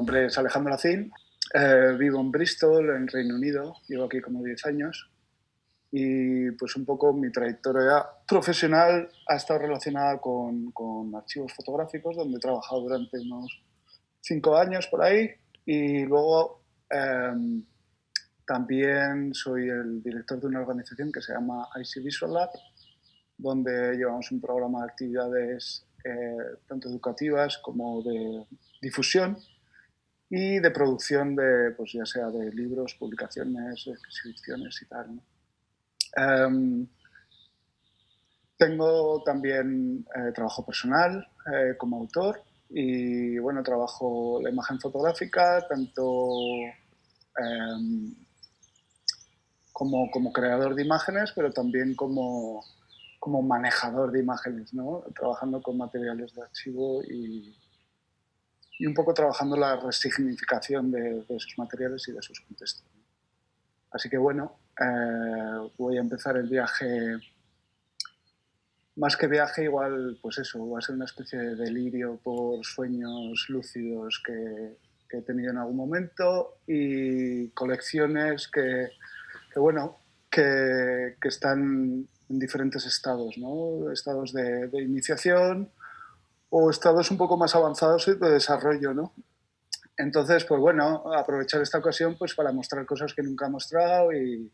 nombre es Alejandro Acín, vivo en Bristol, en Reino Unido, llevo aquí como 10 años y pues un poco mi trayectoria profesional ha estado relacionada con archivos fotográficos, donde he trabajado durante unos 5 años por ahí y luego también soy el director de una organización que se llama IC Visual Lab, donde llevamos un programa de actividades tanto educativas como de difusión y de producción de, pues ya sea de libros, publicaciones, exhibiciones y tal, ¿no? Tengo también trabajo personal como autor y bueno, trabajo la imagen fotográfica tanto como creador de imágenes, pero también como manejador de imágenes, ¿no? Trabajando con materiales de archivo y un poco trabajando la resignificación de esos materiales y de sus contextos. Así que bueno, voy a empezar el viaje, más que viaje, igual, pues eso, va a ser una especie de delirio por sueños lúcidos que he tenido en algún momento y colecciones bueno, que están en diferentes estados, ¿no? Estados de iniciación o estados un poco más avanzados de desarrollo, ¿no? Entonces, pues bueno, aprovechar esta ocasión pues para mostrar cosas que nunca he mostrado y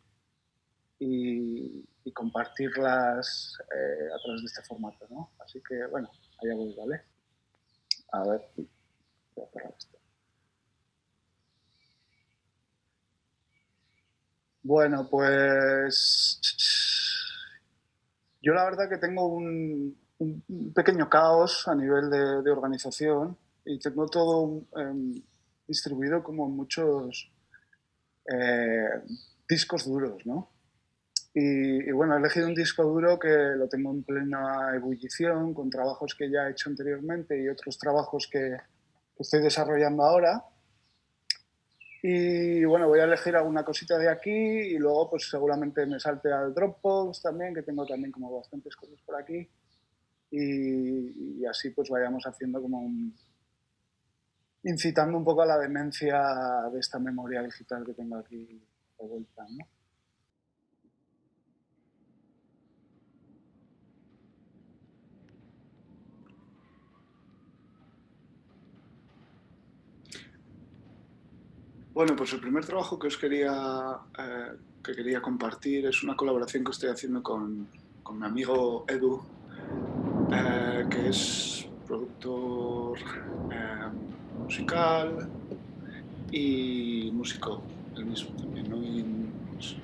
compartirlas a través de este formato, ¿no? Así que, bueno, allá voy, ¿vale? A ver, voy a cerrar esto. Bueno, pues yo la verdad que tengo un pequeño caos a nivel de organización y tengo todo distribuido como en muchos discos duros, ¿no? Y bueno, he elegido un disco duro que lo tengo en plena ebullición, con trabajos que ya he hecho anteriormente y otros trabajos que estoy desarrollando ahora. Y bueno, voy a elegir alguna cosita de aquí y luego pues seguramente me salte al Dropbox también, que tengo también como bastantes cosas por aquí. Y así pues vayamos haciendo incitando un poco a la demencia de esta memoria digital que tengo aquí de vuelta, ¿no? Bueno, pues el primer trabajo que que quería compartir es una colaboración que estoy haciendo con mi amigo Edu, que es productor musical y músico, él mismo también, ¿no? Y, pues,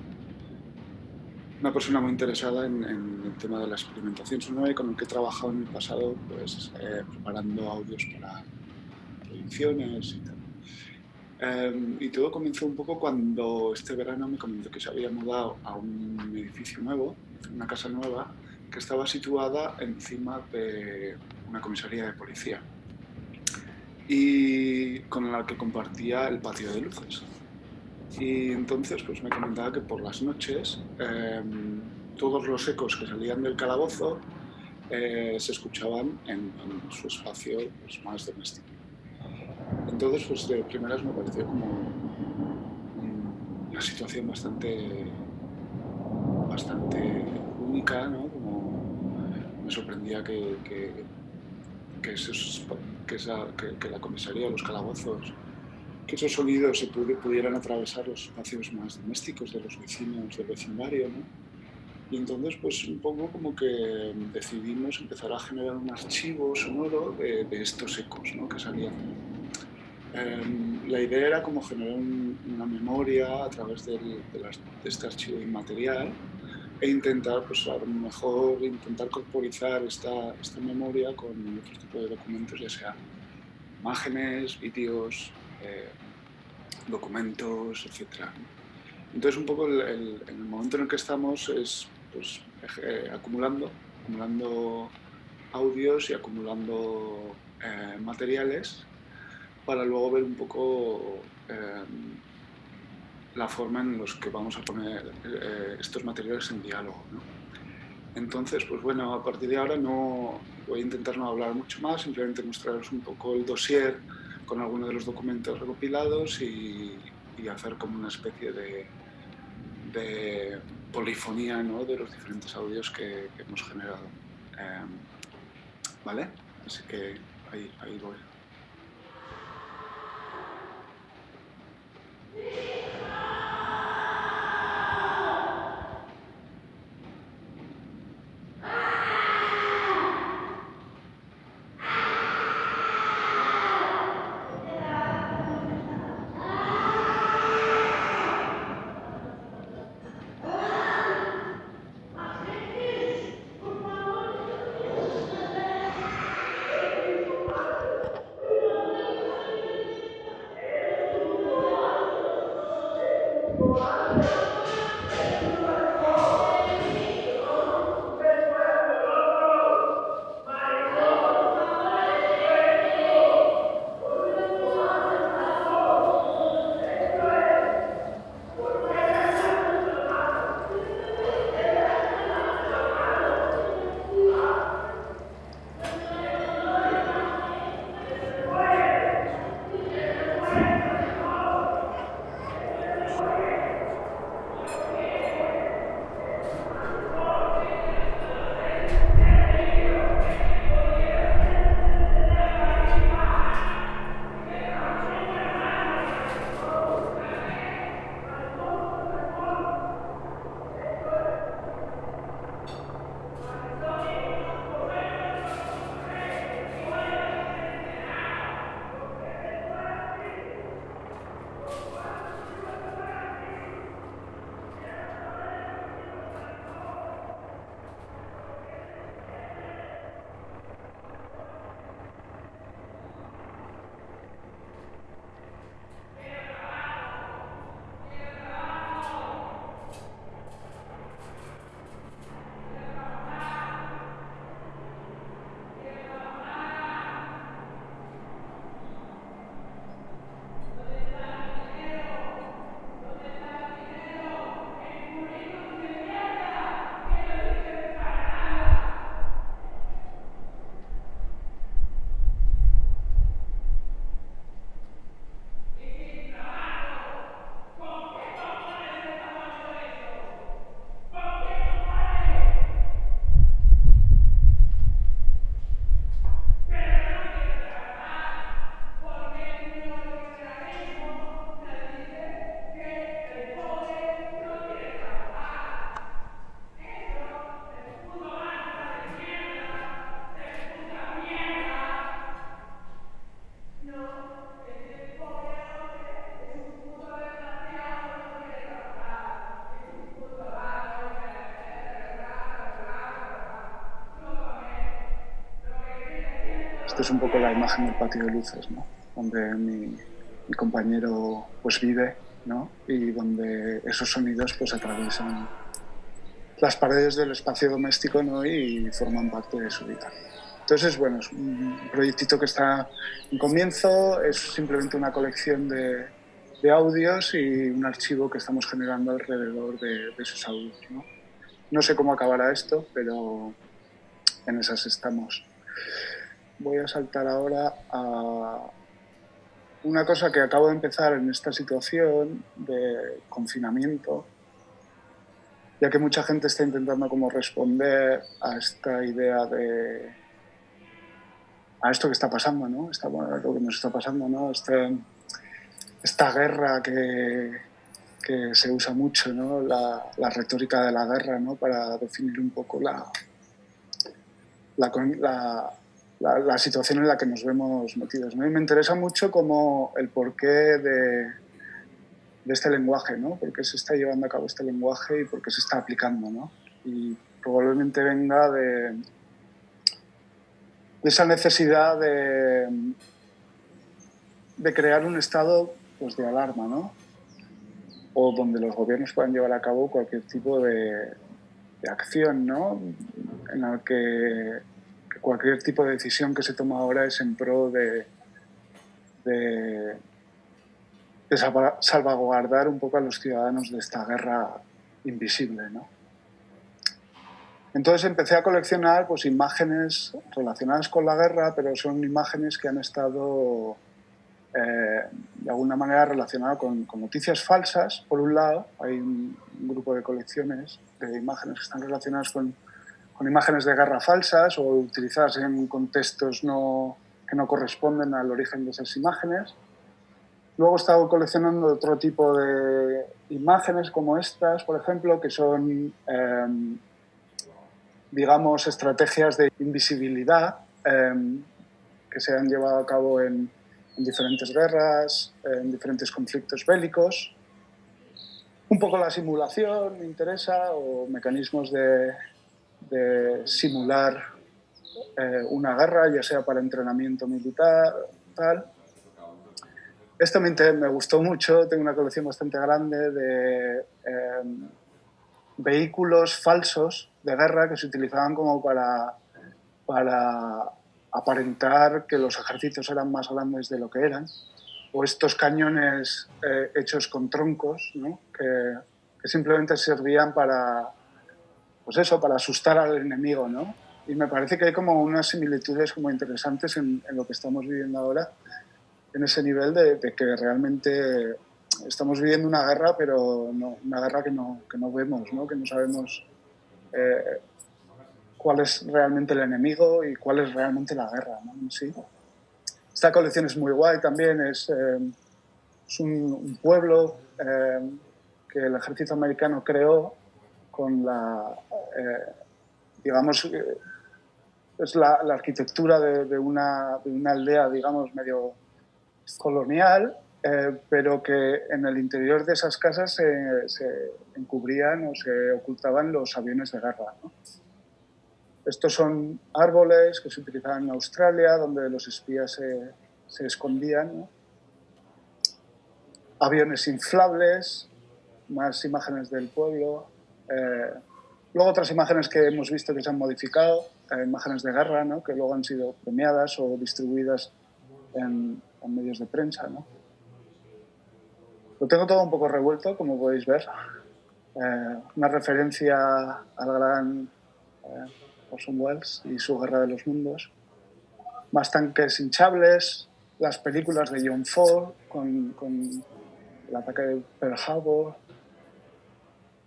una persona muy interesada en el tema de la experimentación sonora y con el que he trabajado en el pasado, pues preparando audios para proyecciones y tal. Y todo comenzó un poco cuando este verano me comentó que se había mudado a un edificio nuevo, una casa nueva, que estaba situada encima de una comisaría de policía y con la que compartía el patio de luces. Y entonces pues me comentaba que por las noches todos los ecos que salían del calabozo se escuchaban en su espacio pues, más doméstico. Entonces, pues de primeras me pareció como una situación bastante única, ¿no? Como me sorprendía que la comisaría, los calabozos, que esos sonidos pudieran atravesar los espacios más domésticos de los vecinos del vecindario, ¿no? Y entonces, pues un poco como que decidimos empezar a generar un archivo sonoro de estos ecos, ¿no? Que salían. La idea era como generar una memoria a través de este archivo inmaterial e intentar, pues a lo mejor, intentar corporizar esta memoria con otro tipo de documentos, ya sea imágenes, vídeos, documentos, etc. Entonces, un poco en el momento en el que estamos es pues, acumulando audios y acumulando materiales para luego ver un poco la forma en la que vamos a poner estos materiales en diálogo, ¿no? Entonces, pues bueno, a partir de ahora no voy a intentar no hablar mucho más, simplemente mostraros un poco el dossier con alguno de los documentos recopilados y hacer como una especie de polifonía, ¿no?, de los diferentes audios que hemos generado. ¿Vale? Así que ahí voy. Esta es un poco la imagen del patio de luces, ¿no?, donde mi compañero pues vive, ¿no?, y donde esos sonidos pues atraviesan las paredes del espacio doméstico, ¿no?, y forman parte de su vida. Entonces, bueno, es un proyectito que está en comienzo, es simplemente una colección de audios y un archivo que estamos generando alrededor de esos audios, ¿no? No sé cómo acabará esto, pero en esas estamos. Voy a saltar ahora a una cosa que acabo de empezar en esta situación de confinamiento, ya que mucha gente está intentando como responder a esta idea a esto que está pasando, ¿no? Lo que nos está pasando, ¿no? Esta guerra que se usa mucho, ¿no? La retórica de la guerra, ¿no?, para definir un poco la situación en la que nos vemos metidos, ¿no? Y me interesa mucho como el porqué de este lenguaje, ¿no? Por qué se está llevando a cabo este lenguaje y por qué se está aplicando, ¿no? Y probablemente venga de esa necesidad de crear un estado pues, de alarma, ¿no?, o donde los gobiernos puedan llevar a cabo cualquier tipo de acción, ¿no?, en la que cualquier tipo de decisión que se toma ahora es en pro de salvaguardar un poco a los ciudadanos de esta guerra invisible, ¿no? Entonces empecé a coleccionar pues, imágenes relacionadas con la guerra, pero son imágenes que han estado de alguna manera relacionado con noticias falsas. Por un lado, hay un grupo de colecciones de imágenes que están relacionadas con imágenes de guerra falsas o utilizadas en contextos que no corresponden al origen de esas imágenes. Luego he estado coleccionando otro tipo de imágenes como estas, por ejemplo, que son, digamos, estrategias de invisibilidad que se han llevado a cabo en diferentes guerras, en diferentes conflictos bélicos. Un poco la simulación me interesa, o mecanismos de simular una guerra, ya sea para entrenamiento militar, tal. Esto me gustó mucho, tengo una colección bastante grande de vehículos falsos de guerra que se utilizaban como para aparentar que los ejércitos eran más grandes de lo que eran, o estos cañones hechos con troncos, ¿no? que simplemente servían para, pues eso, para asustar al enemigo, ¿no? Y me parece que hay como unas similitudes como interesantes en lo que estamos viviendo ahora, en ese nivel de que realmente estamos viviendo una guerra, pero no, una guerra que no vemos, ¿no? Que no sabemos cuál es realmente el enemigo y cuál es realmente la guerra, ¿no? En sí. Esta colección es muy guay también, es un pueblo que el ejército americano creó con digamos, es la arquitectura de una aldea, digamos, medio colonial, pero que en el interior de esas casas se encubrían o se ocultaban los aviones de guerra, ¿no? Estos son árboles que se utilizaban en Australia, donde los espías se escondían, ¿no? Aviones inflables, más imágenes del pueblo. Luego otras imágenes que hemos visto que se han modificado, imágenes de guerra, ¿no? Que luego han sido premiadas o distribuidas en medios de prensa, ¿no? Lo tengo todo un poco revuelto, como podéis ver. Una referencia al gran Orson Welles y su Guerra de los Mundos. Más tanques hinchables, las películas de John Ford con el ataque de Pearl Harbor.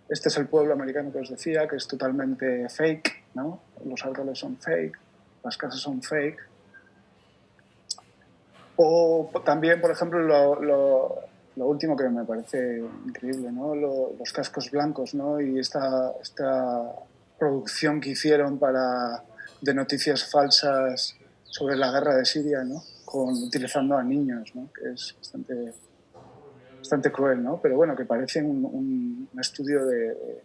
Este es el pueblo americano que os decía, que es totalmente fake, ¿no? Los árboles son fake, las casas son fake. O también, por ejemplo, lo último que me parece increíble, ¿no? Los cascos blancos, ¿no? Y esta producción que hicieron de noticias falsas sobre la guerra de Siria, ¿no? Utilizando a niños, ¿no? Que es bastante cruel, ¿no? Pero bueno, que parece un estudio de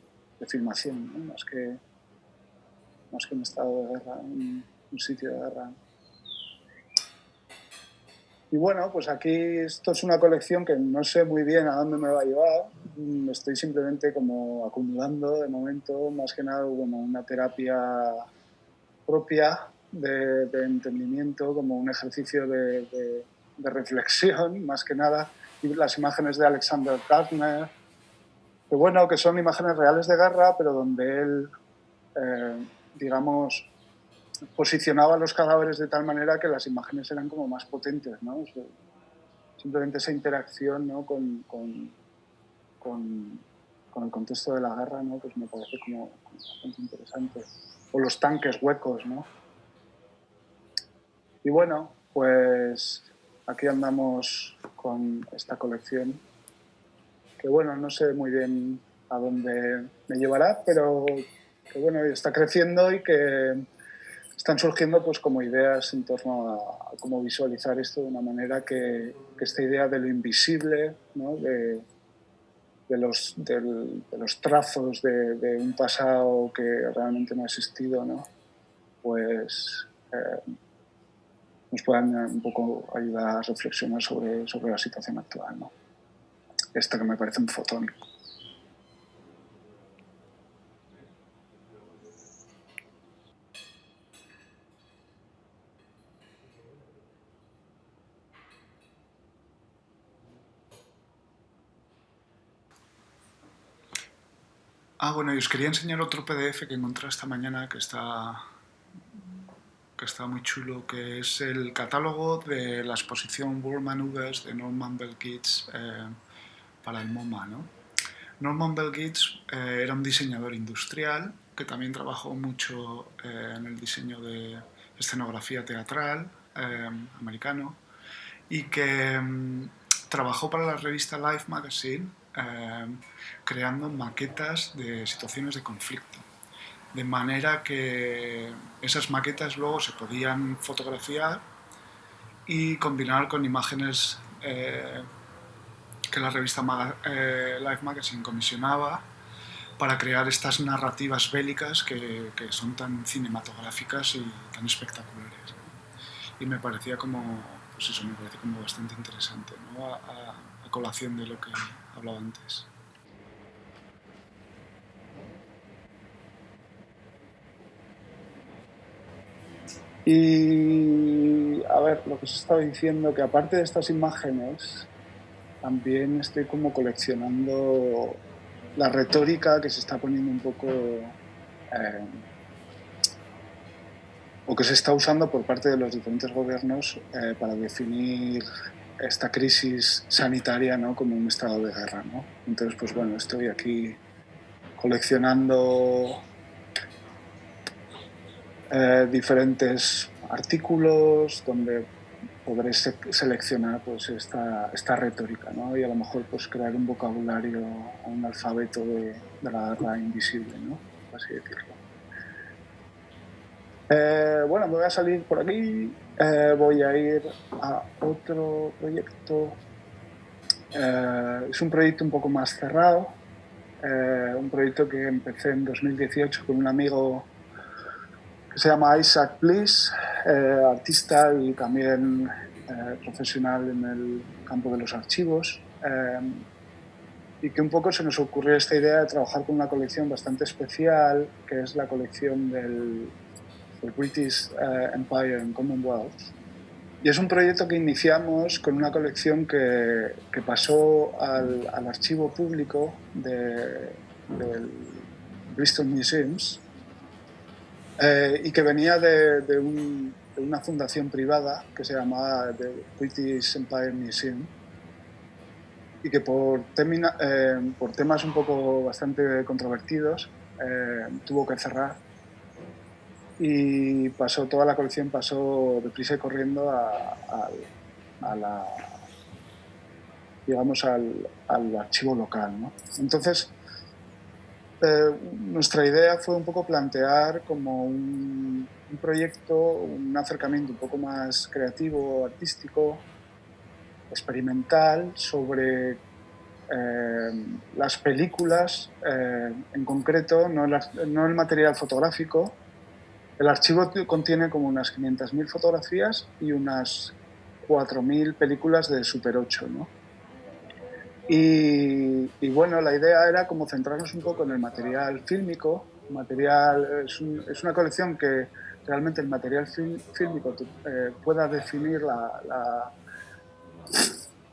filmación, ¿no? Más que un estado de guerra, un sitio de guerra. Y bueno, pues aquí esto es una colección que no sé muy bien a dónde me va a llevar. Estoy simplemente como acumulando de momento, más que nada como una terapia propia de entendimiento, como un ejercicio de reflexión, más que nada. Y las imágenes de Alexander Gardner, que bueno, que son imágenes reales de guerra, pero donde él, digamos, posicionaba los cadáveres de tal manera que las imágenes eran como más potentes, ¿no? Simplemente esa interacción, ¿no? con el contexto de la guerra, ¿no? Pues me parece como bastante interesante. O los tanques huecos, ¿no? Y bueno, pues aquí andamos con esta colección, que bueno, no sé muy bien a dónde me llevará, pero que bueno, está creciendo y que están surgiendo pues como ideas en torno a cómo visualizar esto de una manera que esta idea de lo invisible, ¿no? de los trazos de un pasado que realmente no ha existido, ¿no? Pues nos puedan un poco ayudar a reflexionar sobre la situación actual, ¿no? Esto que me parece un fotón. Bueno, y os quería enseñar otro PDF que encontré esta mañana que está muy chulo, que es el catálogo de la exposición World Maneuvers de Norman Bell Keats para el MoMA, ¿no? Norman Bell Keats era un diseñador industrial que también trabajó mucho en el diseño de escenografía teatral americano y que trabajó para la revista Life Magazine creando maquetas de situaciones de conflicto. De manera que esas maquetas luego se podían fotografiar y combinar con imágenes que la revista Life Magazine comisionaba para crear estas narrativas bélicas que son tan cinematográficas y tan espectaculares, ¿no? Y me parecía como, pues eso, me parece como bastante interesante, ¿no? A colación de lo que hablaba antes. Y a ver, lo que os estaba diciendo, que aparte de estas imágenes, también estoy como coleccionando la retórica que se está poniendo un poco o que se está usando por parte de los diferentes gobiernos para definir esta crisis sanitaria, ¿no? Como un estado de guerra, ¿no? Entonces, pues bueno, estoy aquí coleccionando diferentes artículos donde podré seleccionar pues esta retórica, ¿no? Y a lo mejor pues crear un vocabulario o un alfabeto de la guerra invisible, ¿no? Por así decirlo. Bueno, me voy a salir por aquí, voy a ir a otro proyecto. Es un proyecto un poco más cerrado, un proyecto que empecé en 2018 con un amigo que se llama Isaac Bliss, artista y también profesional en el campo de los archivos, y que un poco se nos ocurrió esta idea de trabajar con una colección bastante especial, que es la colección del British Empire and Commonwealth. Y es un proyecto que iniciamos con una colección que pasó al archivo público del Bristol Museums, y que venía de una fundación privada que se llamaba The British Empire Museum, y que por temas un poco bastante controvertidos tuvo que cerrar, y toda la colección pasó deprisa y corriendo digamos al archivo local, ¿no? Entonces, nuestra idea fue un poco plantear como un proyecto, un acercamiento un poco más creativo, artístico, experimental sobre las películas, en concreto, no el material fotográfico. El archivo contiene como unas 500.000 fotografías y unas 4.000 películas de Super 8, ¿no? Y bueno, la idea era como centrarnos un poco en el material fílmico. Es una colección que realmente el material fílmico pueda definir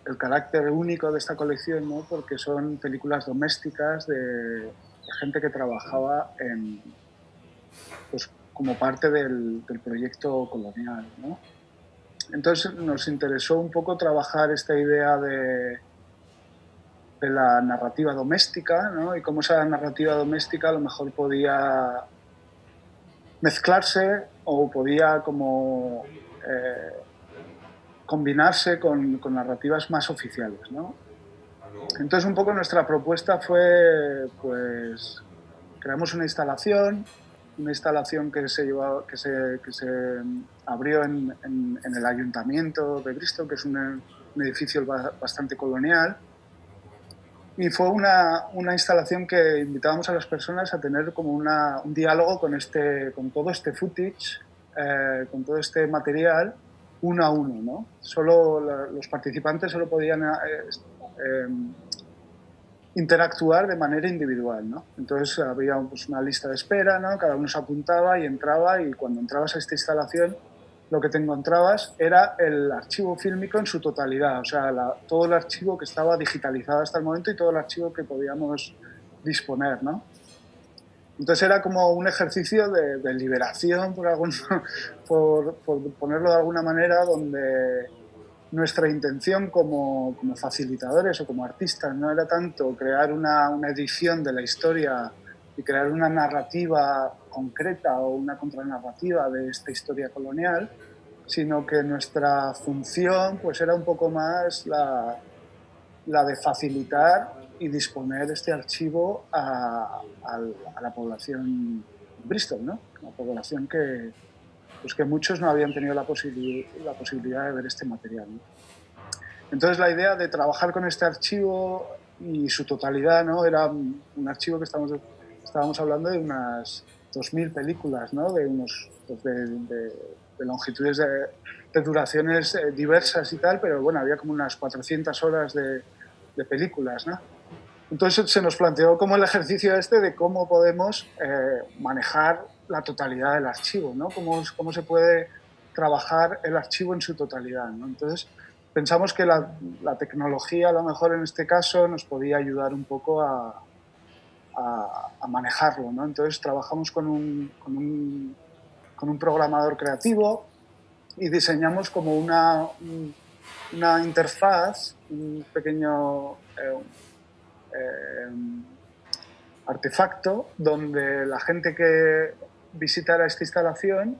el carácter único de esta colección, ¿no? Porque son películas domésticas de gente que trabajaba pues, como parte del proyecto colonial, ¿no? Entonces nos interesó un poco trabajar esta idea de la narrativa doméstica, ¿no? Y cómo esa narrativa doméstica a lo mejor podía mezclarse o podía como combinarse con narrativas más oficiales, ¿no? Entonces un poco nuestra propuesta fue, pues, creamos una instalación que se abrió en el ayuntamiento de Bristol, que es un edificio bastante colonial. Y fue una instalación que invitábamos a las personas a tener como un diálogo con todo este footage, con todo este material, uno a uno, ¿no? Los participantes solo podían interactuar de manera individual, ¿no? Entonces había pues, una lista de espera, ¿no? Cada uno se apuntaba y entraba, y cuando entrabas a esta instalación lo que te encontrabas era el archivo fílmico en su totalidad, o sea, todo el archivo que estaba digitalizado hasta el momento y todo el archivo que podíamos disponer, ¿no? Entonces era como un ejercicio de liberación, por ponerlo de alguna manera, donde nuestra intención como facilitadores o como artistas no era tanto crear una edición de la historia y crear una narrativa concreta o una contranarrativa de esta historia colonial, sino que nuestra función pues era un poco más la de facilitar y disponer este archivo a la población de Bristol, ¿no? La población pues que muchos no habían tenido la posibilidad de ver este material, ¿no? Entonces la idea de trabajar con este archivo y su totalidad, ¿no? Era un archivo que estábamos hablando de unas 2000 películas, ¿no? De unos pues de longitudes de duraciones diversas y tal, pero bueno, había como unas 400 horas de películas, ¿no? Entonces se nos planteó como el ejercicio este de cómo podemos manejar la totalidad del archivo, ¿no? Cómo se puede trabajar el archivo en su totalidad, ¿no? Entonces pensamos que la tecnología, a lo mejor en este caso, nos podía ayudar un poco a manejarlo, ¿no? Entonces trabajamos con un programador creativo y diseñamos como una interfaz, un pequeño artefacto donde la gente que visitara esta instalación,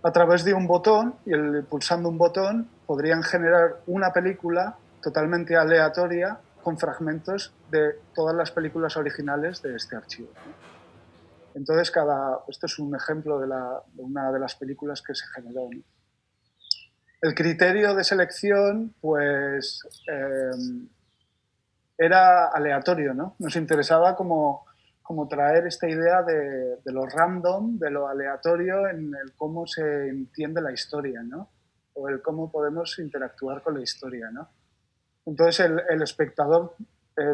a través de un botón y pulsando un botón, podrían generar una película totalmente aleatoria con fragmentos de todas las películas originales de este archivo, ¿no? Entonces, esto es un ejemplo de una de las películas que se generó, ¿no? El criterio de selección, pues, era aleatorio, ¿no? Nos interesaba como traer esta idea de lo random, de lo aleatorio en el cómo se entiende la historia, ¿no? O el cómo podemos interactuar con la historia, ¿no? Entonces el espectador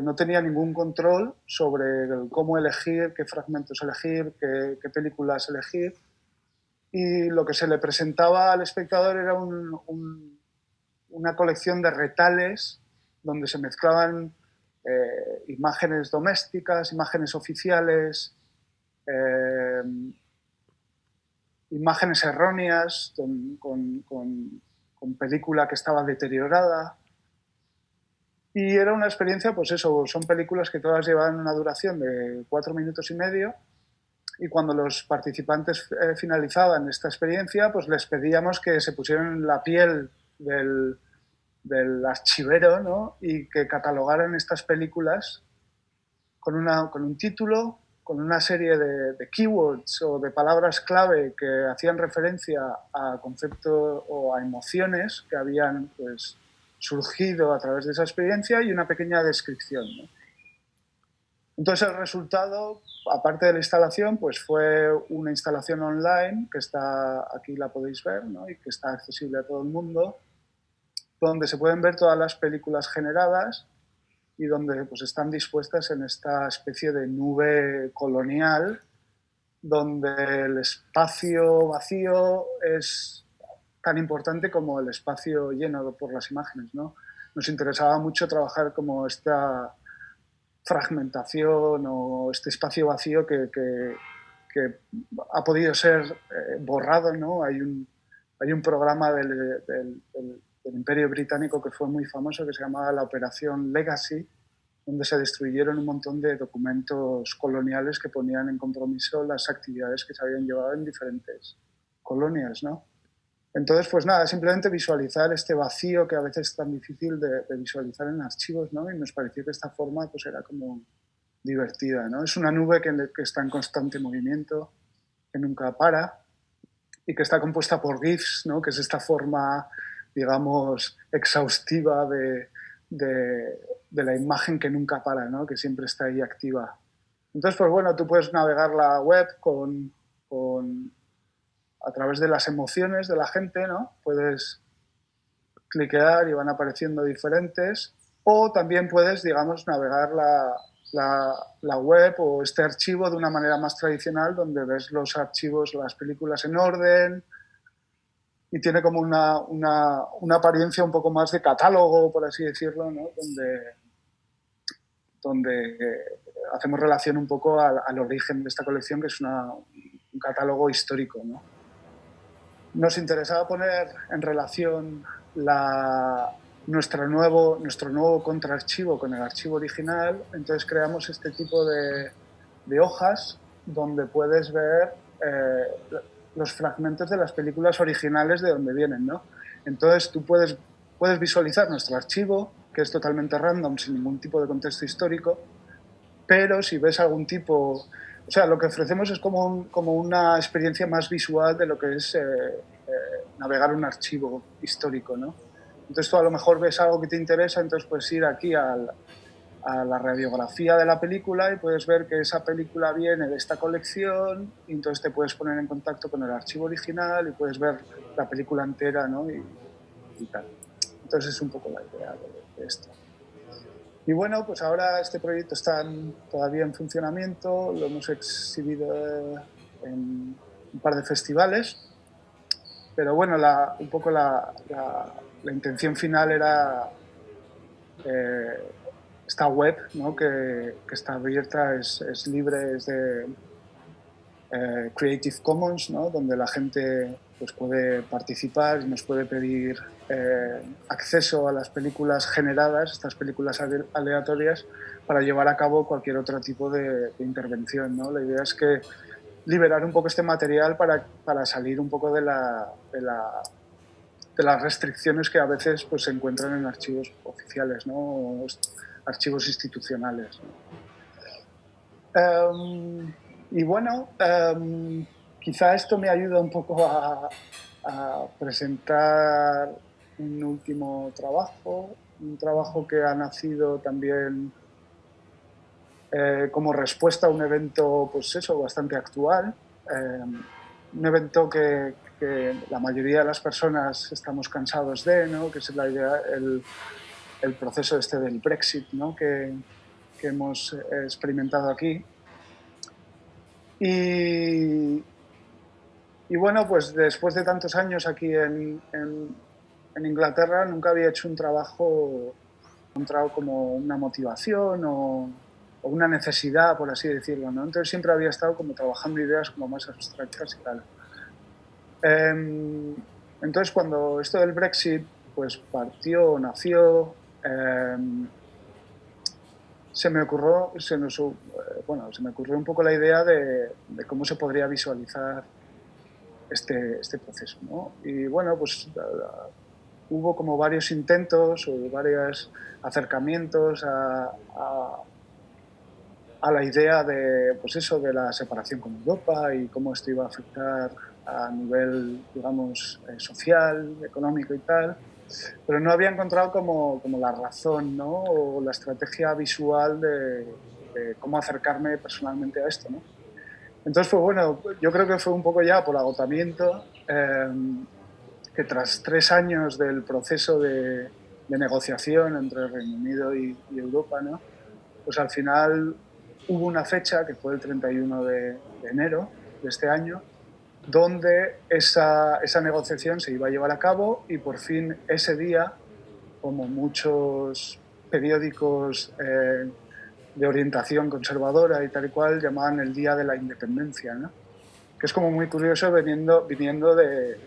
no tenía ningún control sobre cómo elegir, qué fragmentos elegir, qué películas elegir, y lo que se le presentaba al espectador era una colección de retales donde se mezclaban imágenes domésticas, imágenes oficiales, eh, imágenes erróneas con película que estaba deteriorada. Y era una experiencia, pues eso, son películas que todas llevan una duración de 4 minutos y medio, y cuando los participantes finalizaban esta experiencia, pues les pedíamos que se pusieran en la piel del archivero, ¿no? Y que catalogaran estas películas con un título, con una serie de keywords o de palabras clave que hacían referencia a conceptos o a emociones que habían pues, surgido a través de esa experiencia y una pequeña descripción, ¿no? Entonces el resultado, aparte de la instalación, pues fue una instalación online que está aquí, la podéis ver, ¿no? Y que está accesible a todo el mundo, donde se pueden ver todas las películas generadas y donde pues, están dispuestas en esta especie de nube colonial, donde el espacio vacío es tan importante como el espacio lleno por las imágenes, ¿no? Nos interesaba mucho trabajar como esta fragmentación o este espacio vacío que ha podido ser borrado, ¿no? Hay un programa del Imperio Británico que fue muy famoso que se llamaba la Operación Legacy, donde se destruyeron un montón de documentos coloniales que ponían en compromiso las actividades que se habían llevado en diferentes colonias, ¿no? Entonces, pues nada, simplemente visualizar este vacío que a veces es tan difícil de visualizar en archivos, ¿no? Y nos pareció que esta forma pues era como divertida, ¿no? Es una nube que está en constante movimiento, que nunca para y que está compuesta por GIFs, ¿no? Que es esta forma, digamos, exhaustiva de la imagen que nunca para, ¿no? Que siempre está ahí activa. Entonces, pues bueno, tú puedes navegar la web a través de las emociones de la gente, ¿no? Puedes cliquear y van apareciendo diferentes, o también puedes, digamos, navegar la web o este archivo de una manera más tradicional, donde ves los archivos, las películas en orden, y tiene como una apariencia un poco más de catálogo, por así decirlo, ¿no? Donde hacemos relación un poco al origen de esta colección, que es un catálogo histórico, ¿no? Nos interesaba poner en relación nuestro nuevo contraarchivo con el archivo original, entonces creamos este tipo de hojas donde puedes ver los fragmentos de las películas originales de donde vienen, ¿no? Entonces tú puedes visualizar nuestro archivo, que es totalmente random, sin ningún tipo de contexto histórico, pero si ves algún tipo... O sea, lo que ofrecemos es como una experiencia más visual de lo que es navegar un archivo histórico, ¿no? Entonces tú a lo mejor ves algo que te interesa, entonces puedes ir aquí a la radiografía de la película y puedes ver que esa película viene de esta colección y entonces te puedes poner en contacto con el archivo original y puedes ver la película entera, ¿no? Y tal. Entonces es un poco la idea de esto. Y bueno, pues ahora este proyecto está todavía en funcionamiento, lo hemos exhibido en un par de festivales, pero bueno, un poco la intención final era esta web, ¿no? que está abierta, es libre, es de Creative Commons, ¿no? Donde la gente pues, puede participar y nos puede pedir acceso a las películas generadas, estas películas aleatorias, para llevar a cabo cualquier otro tipo de intervención, ¿no? La idea es que liberar un poco este material para salir un poco de las restricciones que a veces pues, se encuentran en archivos oficiales, ¿no? O archivos institucionales, ¿no? Y bueno, quizá esto me ayuda un poco a presentar un último trabajo, un trabajo que ha nacido también como respuesta a un evento, pues eso, bastante actual, un evento que la mayoría de las personas estamos cansados de, ¿no? Que es la idea, el proceso este del Brexit, ¿no? que hemos experimentado aquí. Y bueno, pues después de tantos años aquí en Inglaterra, nunca había hecho un trabajo encontrado como una motivación o una necesidad, por así decirlo, ¿no? Entonces siempre había estado como trabajando ideas como más abstractas y tal. Entonces cuando esto del Brexit pues nació, se me ocurrió un poco la idea de cómo se podría visualizar este proceso, ¿no? Y bueno, pues hubo como varios intentos o varios acercamientos a la idea de, pues eso, de la separación con Europa y cómo esto iba a afectar a nivel, digamos, social, económico y tal, pero no había encontrado como la razón, ¿no? O la estrategia visual de cómo acercarme personalmente a esto, ¿no? Entonces, pues bueno, yo creo que fue un poco ya por agotamiento, que tras 3 años del proceso de negociación entre el Reino Unido y Europa, ¿no? Pues al final hubo una fecha, que fue el 31 de enero de este año, donde esa negociación se iba a llevar a cabo y por fin ese día, como muchos periódicos de orientación conservadora y tal y cual, llamaban el Día de la Independencia, ¿no? Que es como muy curioso viniendo de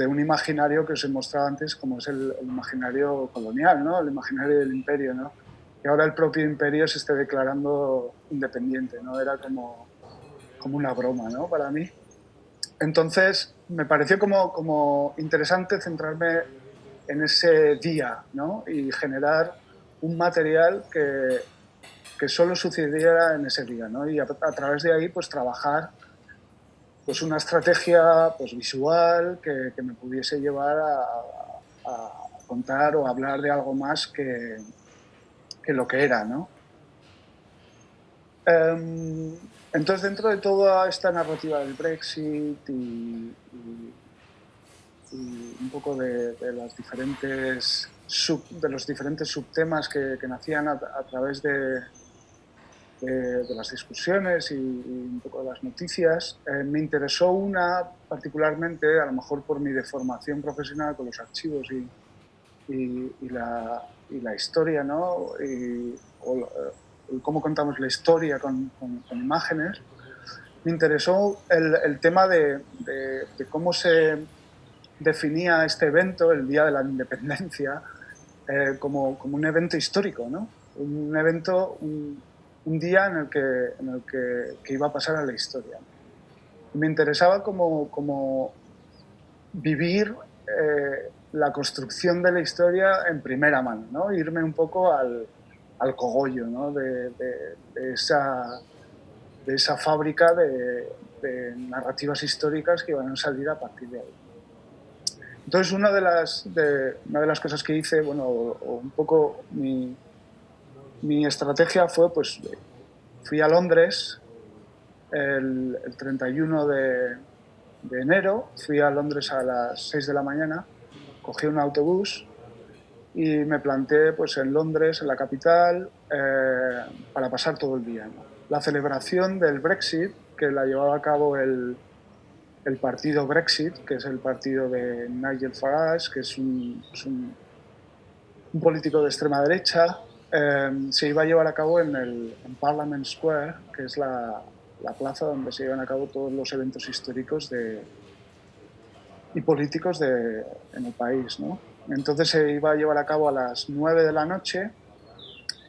un imaginario que os he mostrado antes, como es el imaginario colonial, ¿no? El imaginario del imperio, ¿no? Que ahora el propio imperio se esté declarando independiente, ¿no? Era como una broma, ¿no? Para mí. Entonces, me pareció como interesante centrarme en ese día, ¿no? Y generar un material que solo sucediera en ese día, ¿no? Y a través de ahí, pues, trabajar pues una estrategia pues, visual que me pudiese llevar a contar o hablar de algo más que lo que era, ¿no? Entonces, dentro de toda esta narrativa del Brexit y un poco de los diferentes subtemas que nacían a través de las discusiones y un poco de las noticias, me interesó una particularmente, a lo mejor por mi deformación profesional con los archivos y la historia, ¿no? cómo contamos la historia con imágenes, me interesó el tema de cómo se definía este evento, el Día de la Independencia, como un evento histórico, ¿no? Un evento, un día en el que iba a pasar a la historia. Me interesaba como vivir la construcción de la historia en primera mano, ¿no? Irme un poco al cogollo, ¿no? de esa fábrica de narrativas históricas que iban a salir a partir de ahí. Entonces, una de las cosas que hice, bueno, o un poco mi estrategia fue, pues, fui a Londres el 31 de enero, fui a Londres a las 6 de la mañana, cogí un autobús y me planté, pues, en Londres, en la capital, para pasar todo el día, ¿no? La celebración del Brexit, que la llevaba a cabo el partido Brexit, que es el partido de Nigel Farage, que es un político de extrema derecha, se iba a llevar a cabo en Parliament Square, que es la plaza donde se llevan a cabo todos los eventos históricos y políticos en el país, ¿no? Entonces se iba a llevar a cabo a las 9 de la noche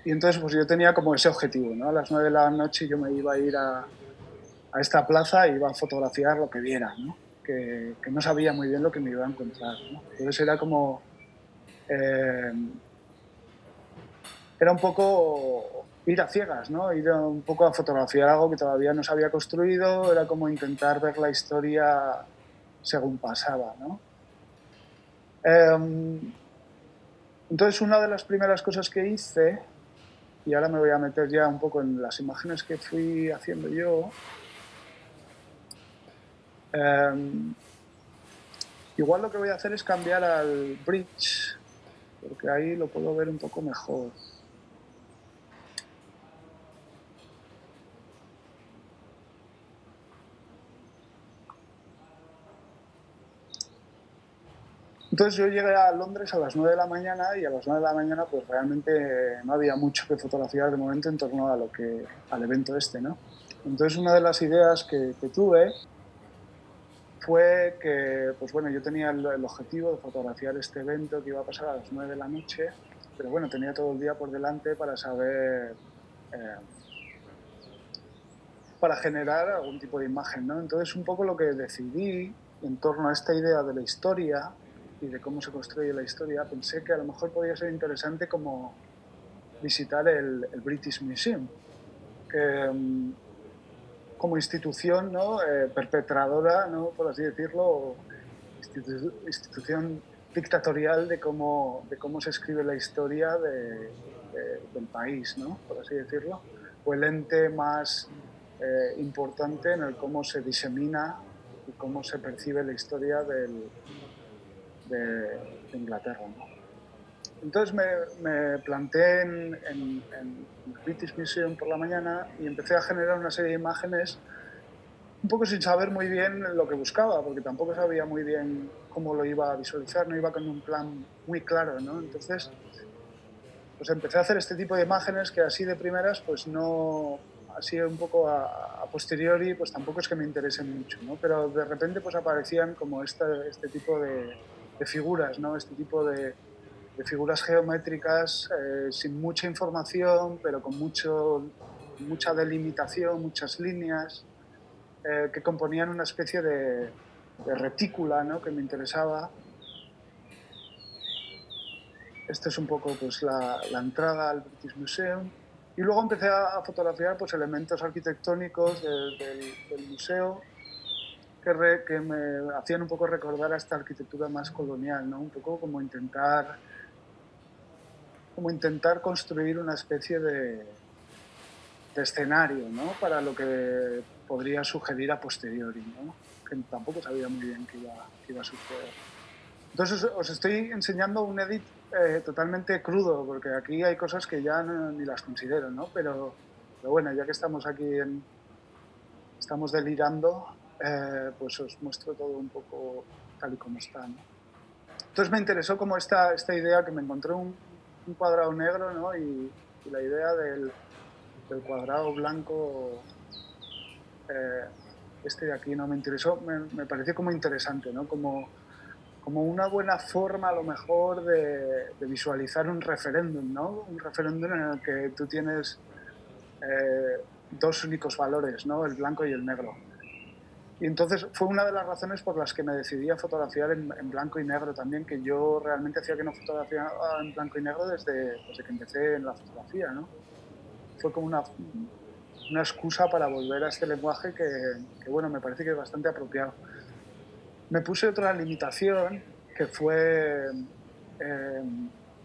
y entonces pues yo tenía como ese objetivo, ¿no? A las 9 de la noche yo me iba a ir a esta plaza e iba a fotografiar lo que viera, ¿no? Que no sabía muy bien lo que me iba a encontrar, ¿no? Entonces era como... era un poco ir a ciegas, ¿no? Ir un poco a fotografiar algo que todavía no se había construido, era como intentar ver la historia según pasaba, ¿no? Entonces, una de las primeras cosas que hice, y ahora me voy a meter ya un poco en las imágenes que fui haciendo yo, igual lo que voy a hacer es cambiar al bridge, porque ahí lo puedo ver un poco mejor. Entonces yo llegué a Londres a las 9 de la mañana y a las 9 de la mañana pues realmente no había mucho que fotografiar de momento en torno al evento este, ¿no? Entonces una de las ideas que tuve fue que, pues bueno, yo tenía el objetivo de fotografiar este evento que iba a pasar a las 9 de la noche, pero bueno, tenía todo el día por delante para saber, para generar algún tipo de imagen, ¿no? Entonces un poco lo que decidí en torno a esta idea de la historia y de cómo se construye la historia, pensé que a lo mejor podría ser interesante como visitar el British Museum, que como institución, ¿no? Perpetradora, ¿no? Por así decirlo, institución dictatorial de cómo se escribe la historia del país, ¿no? Por así decirlo, o el ente más importante en el cómo se disemina y cómo se percibe la historia de Inglaterra, ¿no? Entonces me planté en el British Museum por la mañana y empecé a generar una serie de imágenes un poco sin saber muy bien lo que buscaba, porque tampoco sabía muy bien cómo lo iba a visualizar, no iba con un plan muy claro, ¿no? Entonces, pues empecé a hacer este tipo de imágenes que así de primeras, pues no, así un poco a posteriori, pues tampoco es que me interesen mucho, ¿no? Pero de repente pues aparecían como este tipo de figuras, ¿no? Este tipo de figuras geométricas sin mucha información, pero con mucha delimitación, muchas líneas, que componían una especie de retícula, ¿no? Que me interesaba. Esta es un poco pues, la entrada al British Museum. Y luego empecé a fotografiar pues, elementos arquitectónicos del museo que me hacían un poco recordar a esta arquitectura más colonial, ¿no? Un poco como intentar construir una especie de escenario, ¿no? Para lo que podría sugerir a posteriori, ¿no? Que tampoco sabía muy bien qué iba a suceder. Entonces os estoy enseñando un edit totalmente crudo, porque aquí hay cosas que ya ni las considero, ¿no? Pero bueno, ya que estamos aquí, estamos delirando, pues os muestro todo un poco tal y como está, ¿no? Entonces me interesó como esta idea que me encontré un cuadrado negro, ¿no? Y la idea del cuadrado blanco, este de aquí no me interesó, me pareció como interesante, ¿no? Como una buena forma a lo mejor de visualizar un referéndum, ¿no? Un referéndum en el que tú tienes dos únicos valores, ¿no? El blanco y el negro. Y entonces fue una de las razones por las que me decidí a fotografiar en blanco y negro también, que yo realmente hacía que no fotografiaba en blanco y negro desde que empecé en la fotografía, ¿no? Fue como una excusa para volver a este lenguaje que, bueno, me parece que es bastante apropiado. Me puse otra limitación que fue eh,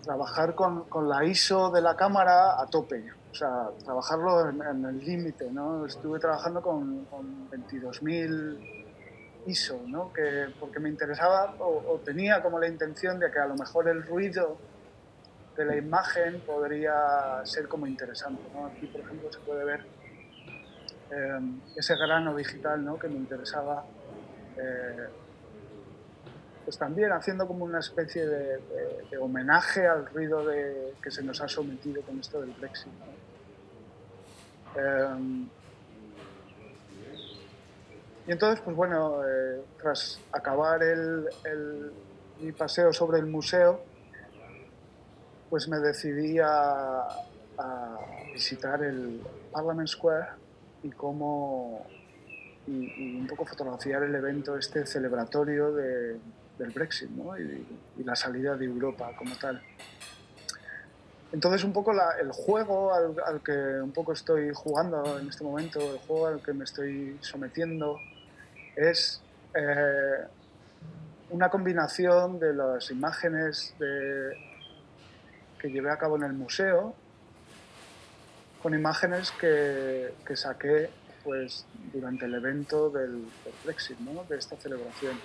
trabajar con la ISO de la cámara a tope, o sea, trabajarlo en el límite, ¿no? Estuve trabajando con 22.000 ISO, ¿no? Porque me interesaba o tenía como la intención de que a lo mejor el ruido de la imagen podría ser como interesante, ¿no? Aquí, por ejemplo, se puede ver ese grano digital, ¿no? Que me interesaba, eh, pues también haciendo como una especie de homenaje al ruido que se nos ha sometido con esto del Brexit, ¿no? Eh, y entonces, pues bueno, tras acabar mi paseo sobre el museo, pues me decidí a visitar el Parliament Square y y un poco fotografiar el evento este celebratorio del Brexit, ¿no? Y la salida de Europa como tal. Entonces un poco el juego al que un poco estoy jugando en este momento, el juego al que me estoy sometiendo, es una combinación de las imágenes que llevé a cabo en el museo con imágenes que saqué pues, durante el evento del Brexit, ¿no? De esta celebración.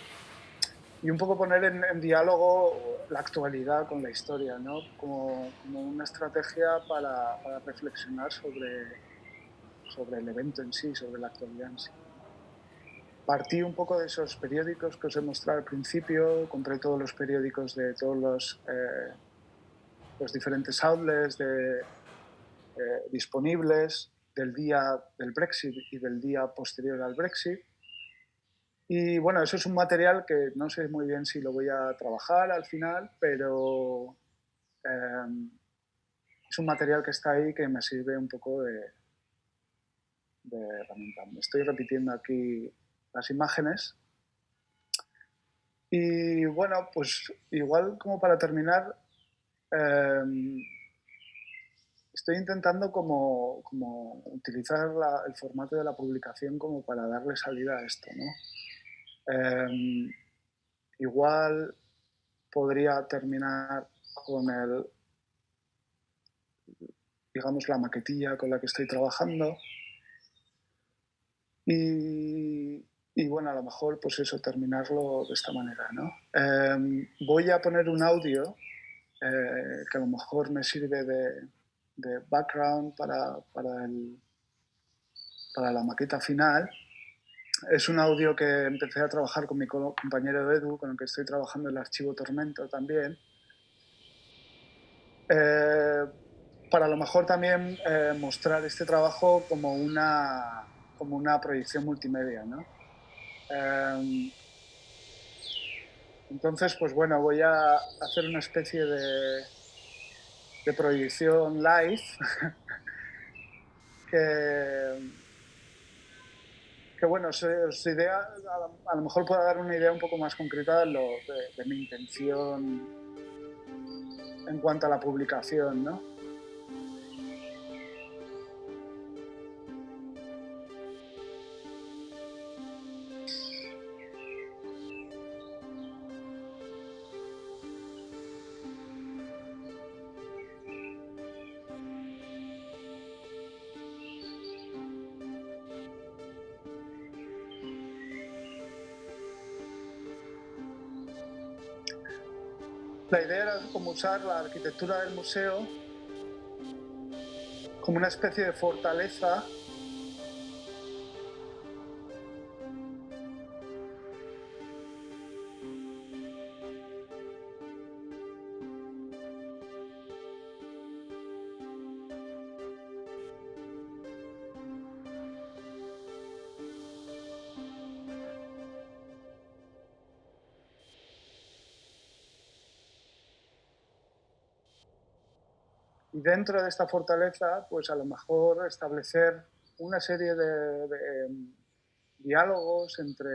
Y un poco poner en diálogo la actualidad con la historia, ¿no? Como una estrategia para reflexionar sobre el evento en sí, sobre la actualidad en sí. Partí un poco de esos periódicos que os he mostrado al principio, compré todos los periódicos de todos los diferentes outlets disponibles del día del Brexit y del día posterior al Brexit. Y bueno, eso es un material que no sé muy bien si lo voy a trabajar al final, pero es un material que está ahí que me sirve un poco de herramienta. Me estoy repitiendo aquí las imágenes. Y bueno, pues igual como para terminar, eh, estoy intentando como utilizar el formato de la publicación como para darle salida a esto, ¿no? Igual podría terminar con digamos, la maquetilla con la que estoy trabajando y, y bueno, a lo mejor pues eso, terminarlo de esta manera, ¿no? Voy a poner un audio que a lo mejor me sirve de background para la maqueta final. Es un audio que empecé a trabajar con mi compañero Edu, con el que estoy trabajando el archivo Tormento también. Para a lo mejor también mostrar este trabajo como una proyección multimedia, ¿no? Entonces, pues bueno, voy a hacer una especie de proyección live que, que bueno, idea, a lo mejor pueda dar una idea un poco más concreta de mi intención en cuanto a la publicación, ¿no? La idea era como usar la arquitectura del museo como una especie de fortaleza Y dentro de esta fortaleza, pues a lo mejor establecer una serie de diálogos entre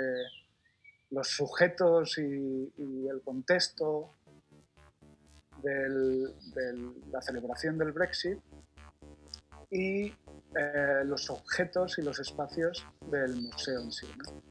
los sujetos y el contexto de la celebración del Brexit y los objetos y los espacios del museo en sí, ¿no?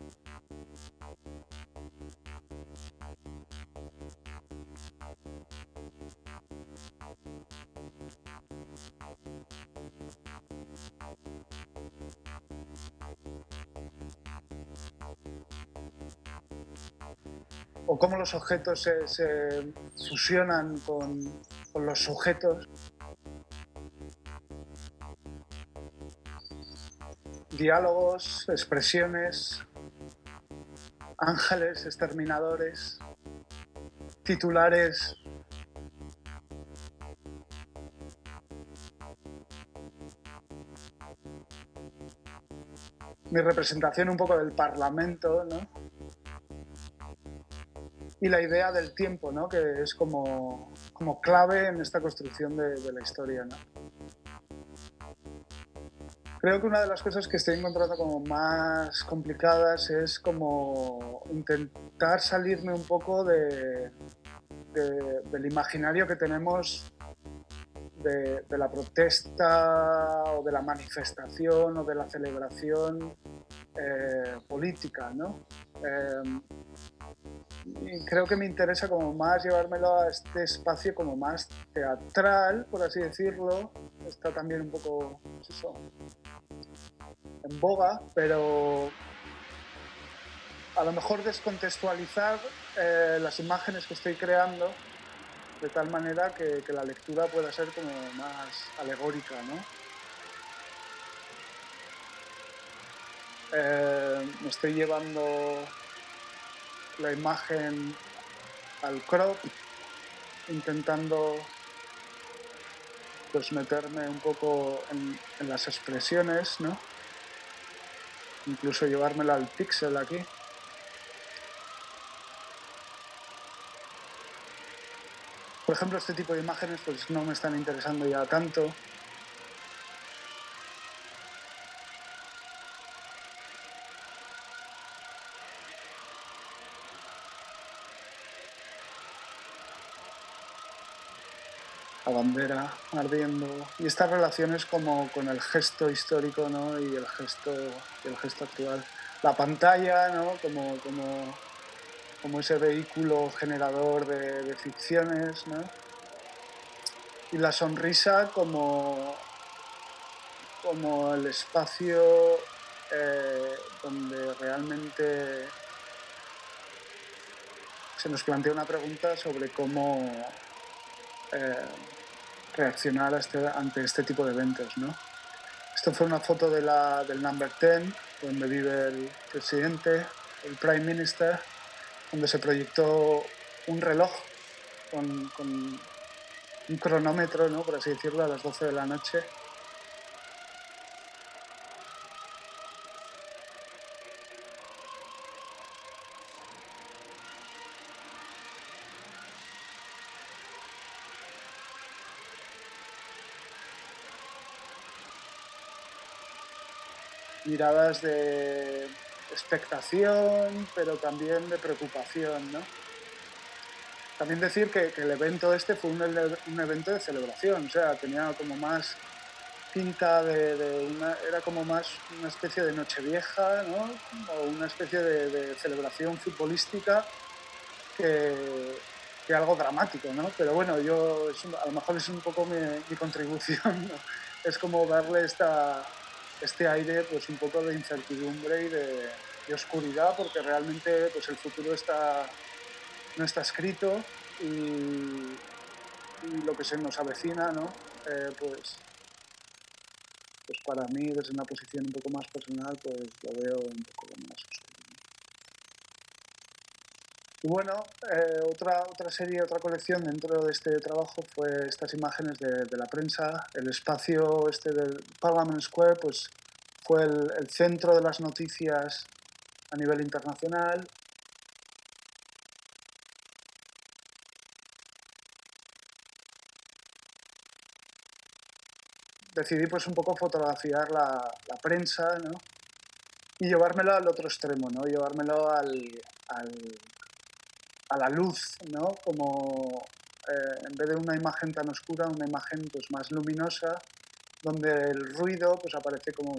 O cómo los objetos se fusionan con los sujetos. Diálogos, expresiones, ángeles exterminadores, titulares. Mi representación un poco del Parlamento, ¿no? Y la idea del tiempo, ¿no? Que es como clave en esta construcción de la historia, ¿no? Creo que una de las cosas que estoy encontrando como más complicadas es como intentar salirme un poco del imaginario que tenemos de la protesta o de la manifestación o de la celebración política, ¿no? Y creo que me interesa como más llevármelo a este espacio como más teatral, por así decirlo. Está también un poco, pues eso, en boga, pero a lo mejor descontextualizar las imágenes que estoy creando de tal manera que la lectura pueda ser como más alegórica, ¿no? Me estoy llevando la imagen al crop, intentando pues meterme un poco en las expresiones, ¿no? Incluso llevármela al píxel aquí. Por ejemplo, este tipo de imágenes pues no me están interesando ya tanto. La bandera ardiendo y estas relaciones como con el gesto histórico, ¿no? y el gesto actual. La pantalla, ¿no? como ese vehículo generador de ficciones, ¿no? Y la sonrisa como el espacio donde realmente se nos plantea una pregunta sobre cómo reaccionar ante este tipo de eventos, ¿no? Esto fue una foto del Number 10, donde vive el presidente, el Prime Minister, donde se proyectó un reloj con un cronómetro, ¿no? por así decirlo, a las 12 de la noche. Miradas de expectación, pero también de preocupación, ¿no? También decir que el evento este fue un evento de celebración, o sea, tenía como más pinta era como más una especie de Nochevieja, ¿no? O una especie de celebración futbolística que algo dramático, ¿no? Pero bueno, a lo mejor es un poco mi contribución, ¿no? Es como darle este aire pues un poco de incertidumbre y de oscuridad, porque realmente pues el futuro no está escrito y lo que se nos avecina, ¿no? Pues para mí, desde una posición un poco más personal, pues lo veo un poco más oscuro. Y bueno, otra colección dentro de este trabajo fue estas imágenes de la prensa. El espacio este del Parliament Square pues fue el centro de las noticias a nivel internacional. decidí pues un poco fotografiar la prensa, ¿no? Y llevármelo al otro extremo, ¿no? Llevármelo a la luz, ¿no? Como en vez de una imagen tan oscura, una imagen pues más luminosa, donde el ruido pues aparece como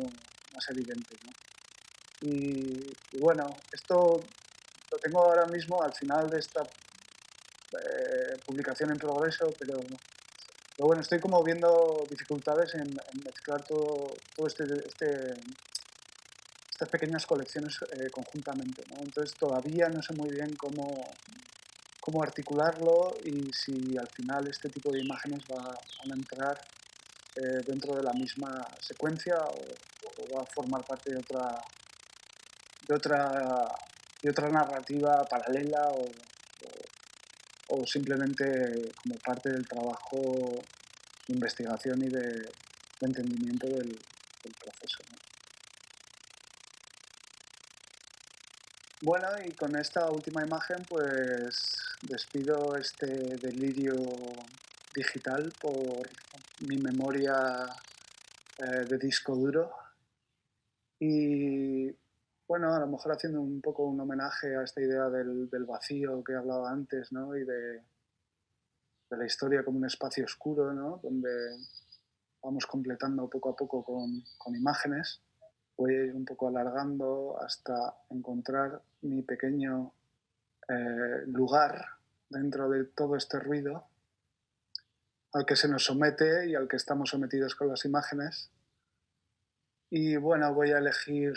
más evidente, ¿no? Y bueno, esto lo tengo ahora mismo al final de esta publicación en progreso, pero bueno, estoy como viendo dificultades en mezclar todo estas pequeñas colecciones conjuntamente, ¿no? Entonces todavía no sé muy bien cómo articularlo y si al final este tipo de imágenes van a entrar dentro de la misma secuencia o va a formar parte de otra, de otra narrativa paralela o simplemente como parte del trabajo de investigación y de entendimiento del proceso, ¿no? Bueno, y con esta última imagen pues despido este delirio digital por mi memoria de disco duro y bueno, a lo mejor haciendo un poco un homenaje a esta idea del vacío que he hablado antes, ¿no? Y de la historia como un espacio oscuro, ¿no? Donde vamos completando poco a poco con imágenes. Voy a ir un poco alargando hasta encontrar mi pequeño lugar dentro de todo este ruido al que se nos somete y al que estamos sometidos con las imágenes. Y bueno, voy a elegir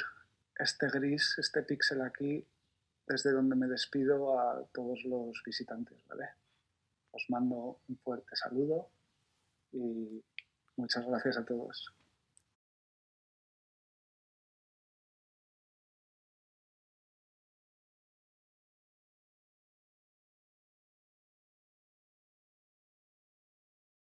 este gris, este píxel aquí, desde donde me despido a todos los visitantes, ¿vale? Os mando un fuerte saludo y muchas gracias a todos.